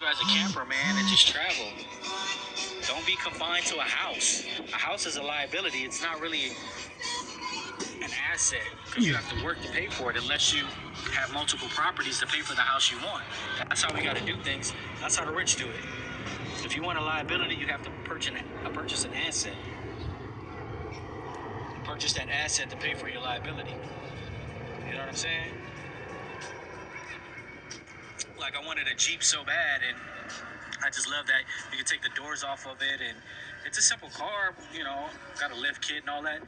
As a camper, man, and just travel. Don't be confined to a house. A house is a liability. It's not really an asset because you have to work to pay for it unless you have multiple properties to pay for the house you want. That's how we got to do things. That's how the rich do it. If you want a liability, you have to purchase an asset. Purchase that asset to pay for your liability. You know what I'm saying? Like, I wanted a Jeep so bad, and I just love that you can take the doors off of it, and it's a simple car, got a lift kit and all that.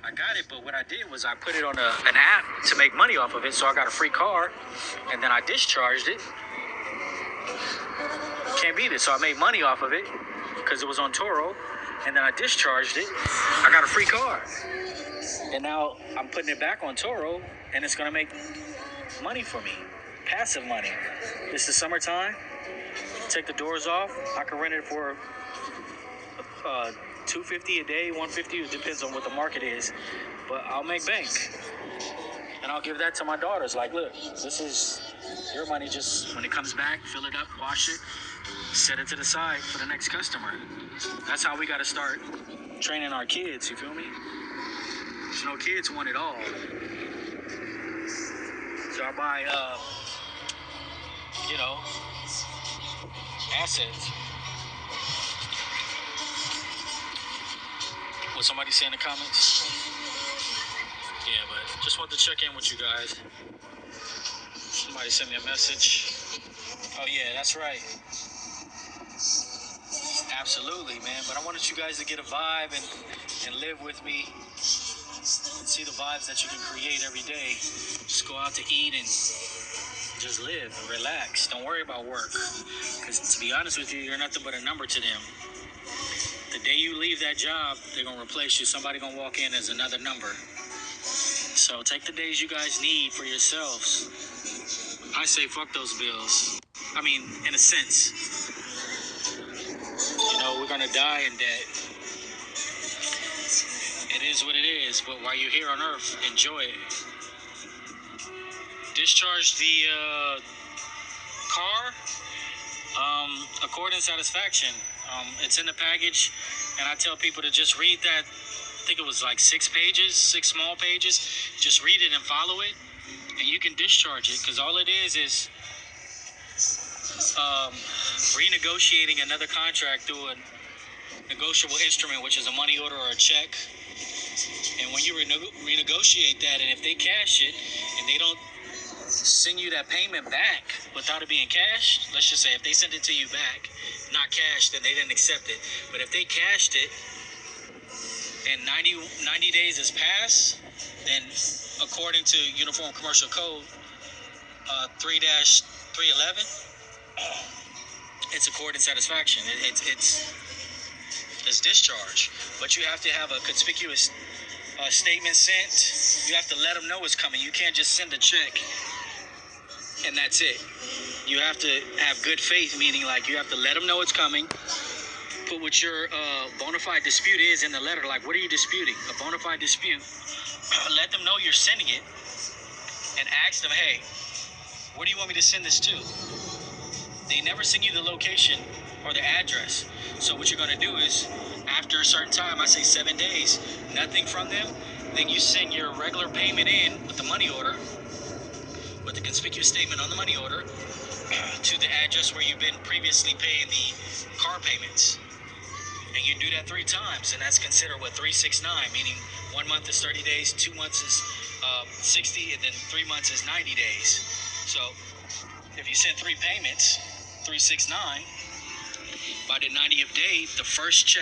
I got it, but what I did was I put it on an app to make money off of it, so I got a free car, and then I discharged it. Can't beat it, so I made money off of it because it was on Turo, and then I discharged it. I got a free car, and now I'm putting it back on Turo, and it's gonna make money for me, passive money. This is summertime. Take the doors off. I can rent it for $250 a day, $150. It depends on what the market is, but I'll make bank, and I'll give that to my daughters. Like, look, this is your money. Just when it comes back, fill it up, wash it, set it to the side for the next customer. That's how we got to start training our kids. You feel me? Kids want it all. So I buy, assets. What somebody say in the comments? Yeah, but just wanted to check in with you guys. Somebody sent me a message. Oh yeah, that's right. Absolutely, man. But I wanted you guys to get a vibe and live with me and see the vibes that you can create every day. Just go out to eat and just live and relax. Don't worry about work. Because to be honest with you, you're nothing but a number to them. The day you leave that job, they're going to replace you. Somebody going to walk in as another number. So take the days you guys need for yourselves. I say fuck those bills. I mean, in a sense. We're going to die in debt. It is what it is. But while you're here on Earth, enjoy it. Discharge the car. Accord and satisfaction. It's in the package, and I tell people to just read that. I think it was like 6 pages, 6 small pages. Just read it and follow it, and you can discharge it, because all it is renegotiating another contract through a negotiable instrument, which is a money order or a check. And when you renegotiate that, and if they cash it and they don't send you that payment back without it being cashed, let's just say if they send it to you back not cashed, then they didn't accept it. But if they cashed it and 90 days has passed, then according to Uniform Commercial Code 3-311, it's accord and satisfaction. It's discharge. But you have to have a conspicuous statement sent. You have to let them know it's coming. You can't just send a check and that's it. You have to have good faith, meaning like you have to let them know it's coming. Put what your bona fide dispute is in the letter. Like, what are you disputing? A bona fide dispute. Let them know you're sending it and ask them, hey, where do you want me to send this to? They never send you the location or the address. So what you're going to do is, after a certain time, I say 7 days, nothing from them, then you send your regular payment in with the money order, with the conspicuous statement on the money order, to the address where you've been previously paying the car payments. And you do that 3 times, and that's considered 369, meaning 1 month is 30 days, 2 months is 60, and then 3 months is 90 days. So if you send 3 payments, 369, by the 90th day, the first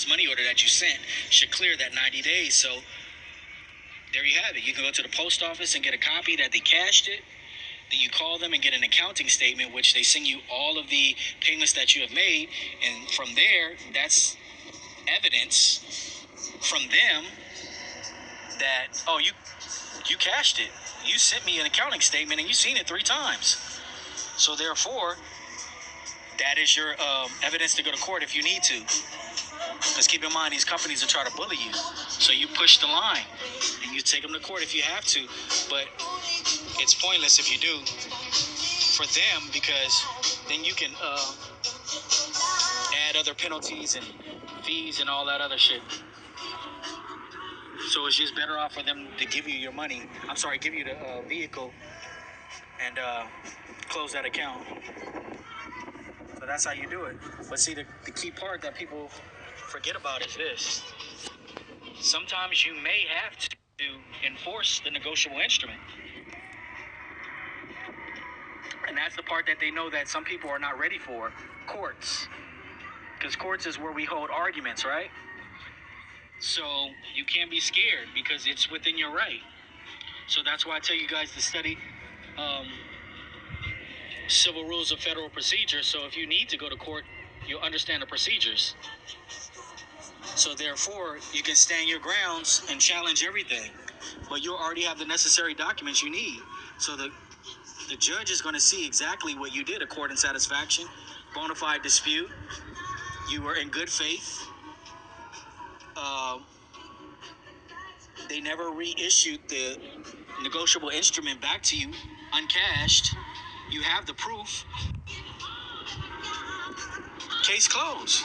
money order that you sent should clear that 90 days. So there you have it. You can go to the post office and get a copy that they cashed it. Then you call them and get an accounting statement, which they send you all of the payments that you have made. And from there, that's evidence from them that, oh, you cashed it. You sent me an accounting statement and you've seen it 3 times. So therefore, that is your evidence to go to court if you need to. Because keep in mind, these companies will try to bully you. So you push the line and you take them to court if you have to. But it's pointless if you do for them, because then you can add other penalties and fees and all that other shit. So it's just better off for them to give you your money. I'm sorry, give you the vehicle and close that account. So that's how you do it. But see, the key part that people forget about is this. Sometimes you may have to enforce the negotiable instrument. And that's the part that they know that some people are not ready for. Courts. Because courts is where we hold arguments, right? So you can't be scared because it's within your right. So that's why I tell you guys to study civil rules of federal procedure. So if you need to go to court, you'll understand the procedures. So therefore, you can stand your grounds and challenge everything. But you already have the necessary documents you need. So the judge is going to see exactly what you did: accord and satisfaction, bona fide dispute, you were in good faith, they never reissued the negotiable instrument back to you uncashed, you have the proof, case closed.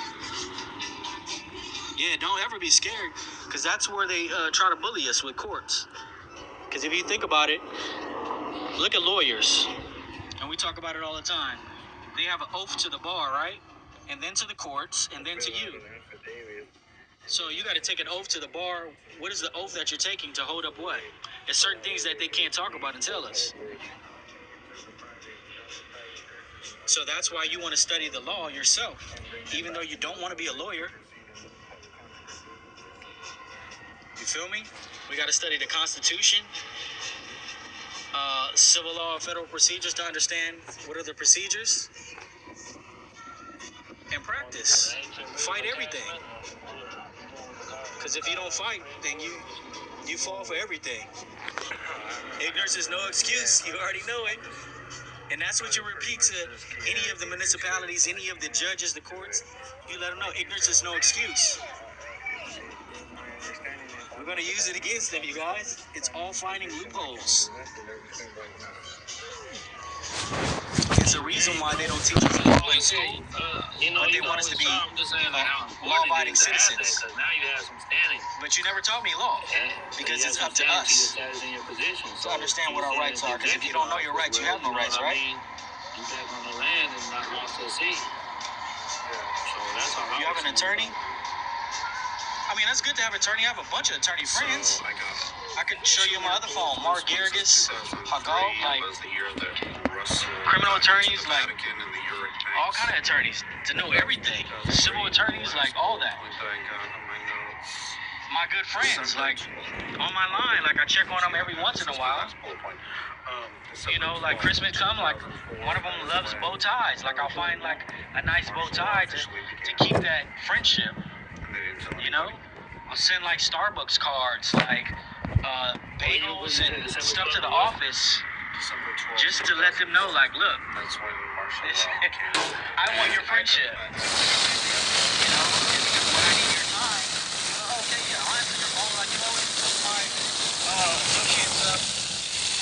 Yeah, don't ever be scared, because that's where they try to bully us with courts. Because if you think about it, look at lawyers, and we talk about it all the time. They have an oath to the bar, right? And then to the courts, and then to you. So you got to take an oath to the bar. What is the oath that you're taking to hold up what? There's certain things that they can't talk about and tell us. So that's why you want to study the law yourself, even though you don't want to be a lawyer. You feel me? We got to study the Constitution, civil law, federal procedures to understand what are the procedures, and practice. Fight everything. Because if you don't fight, then you fall for everything. Ignorance is no excuse. You already know it. And that's what you repeat to any of the municipalities, any of the judges, the courts. You let them know ignorance is no excuse. We're going to use it against them, you guys. It's all finding loopholes. It's a reason why they don't teach us law in school. But they want us to be law-abiding citizens. But you never taught me law, because it's up to us to understand what our rights are. Because if you don't know your rights, you have no rights, right? You have an attorney? I mean, that's good to have an attorney. I have a bunch of attorney friends. I could show you my other phone, Mark Garrigus, Hagal, like criminal attorneys, like all kind of attorneys to know everything. Civil attorneys, like all that. My good friends, like on my line, like I check on them every once in a while. You know, like Christmas come, like one of them loves bow ties. Like I'll find like a nice bow tie to keep that friendship. You know, I'll send like Starbucks cards, like bagels and stuff to the office, just to let them know, like, look, I want your friendship. You know, when I need your time, okay, yeah, I'll answer your phone. Like, you know, my associates up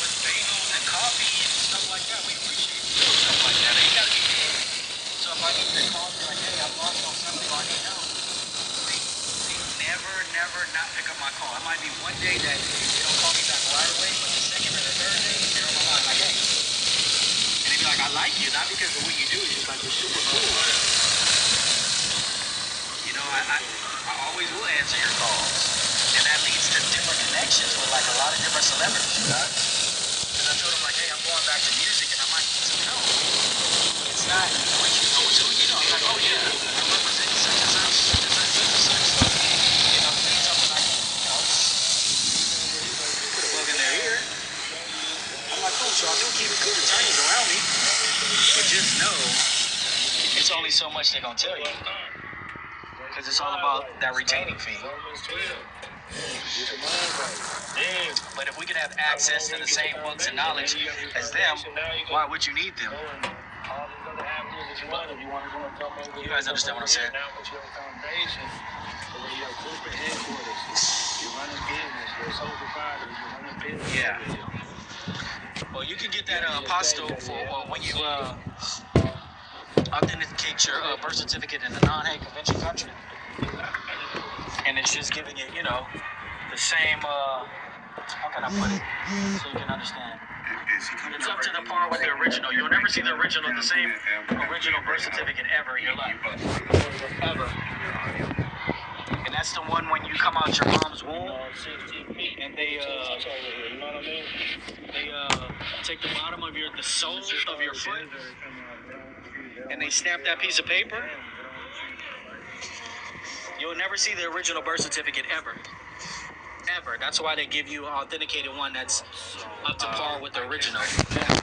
with bagels and coffee and stuff like that. We appreciate stuff like that. It ain't gotta be big. So if I need to call you, like, hey, I'm lost on something, or I need help, never not pick up my call. It might be one day that they don't call me back right away, but the second or the third day, they're on my line like, hey. And they be like, I like you, not because of what you do, it's just like you're super cool. You know, I always will answer your calls. And that leads to different connections with like a lot of different celebrities, you know? Because I told them like, hey, I'm going back to music and I might need some help. It's not what you know, it's who you know. I'm like, oh yeah, I'm representing such and such, such and such, such and such. So, you know, they tell me like, you know, put a bug in their ear. I'm like, cool, so I do keep good attorneys around me. But just know, it's only so much they're going to tell you. Because it's all about that retaining fee. But if we could have access to the same books and knowledge as them, why would you need them? You guys understand what I'm saying? Yeah. Well, you can get that apostle for when you authenticates your birth certificate in a non-Hague Convention country. And it's just giving it, the same, how can I put it, so you can understand. It's up to the par with the original. You'll never see the original, the same original birth certificate ever in your life. Ever. And that's the one when you come out your mom's womb, and they take the bottom of the sole of your foot, and they stamp that piece of paper. You'll never see the original birth certificate ever. Ever. That's why they give you an authenticated one that's up to par with the original.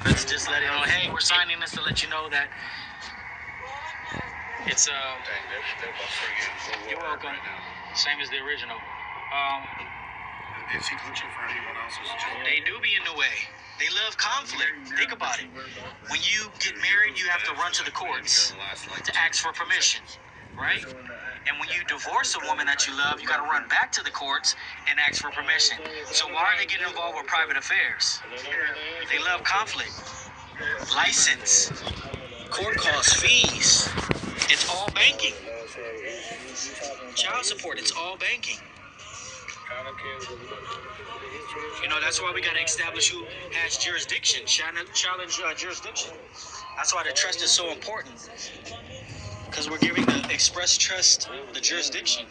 Let's just let it know, hey, we're signing this to let you know that it's you're welcome. Same as the original. Is he glitching for anyone else's job? They do be in the way. They love conflict. Think about it. When you get married, you have to run to the courts to ask for permission, right? And when you divorce a woman that you love, you got to run back to the courts and ask for permission. So why are they getting involved with private affairs? They love conflict. License, court costs, fees. It's all banking. Child support, it's all banking. That's why we got to establish who has jurisdiction, challenge jurisdiction. That's why the trust is so important. Because we're giving the express trust the jurisdiction.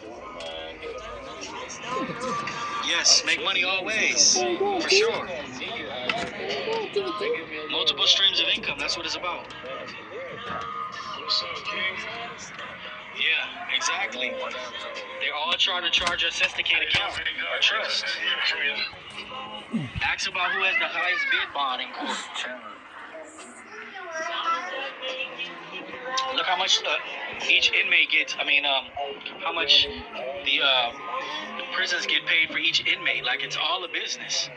Yes, make money all ways, for sure. Multiple streams of income, that's what it's about. Yeah, exactly. They're all trying to charge us sophisticated account or trust. Ask about who has the highest bid bond in court. Look how much each inmate gets. How much the prisons get paid for each inmate. Like it's all a business.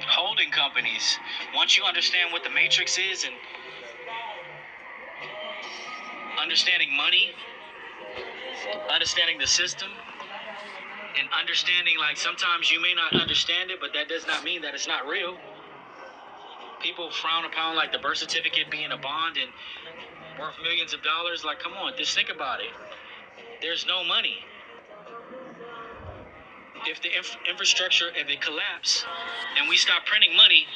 Holding companies. Once you understand what the matrix is and understanding money, understanding the system, and understanding like sometimes you may not understand it, but that does not mean that it's not real. People frown upon like the birth certificate being a bond and worth millions of dollars. Like, come on, just think about it. There's no money. If the infrastructure, if it collapses and we stop printing money,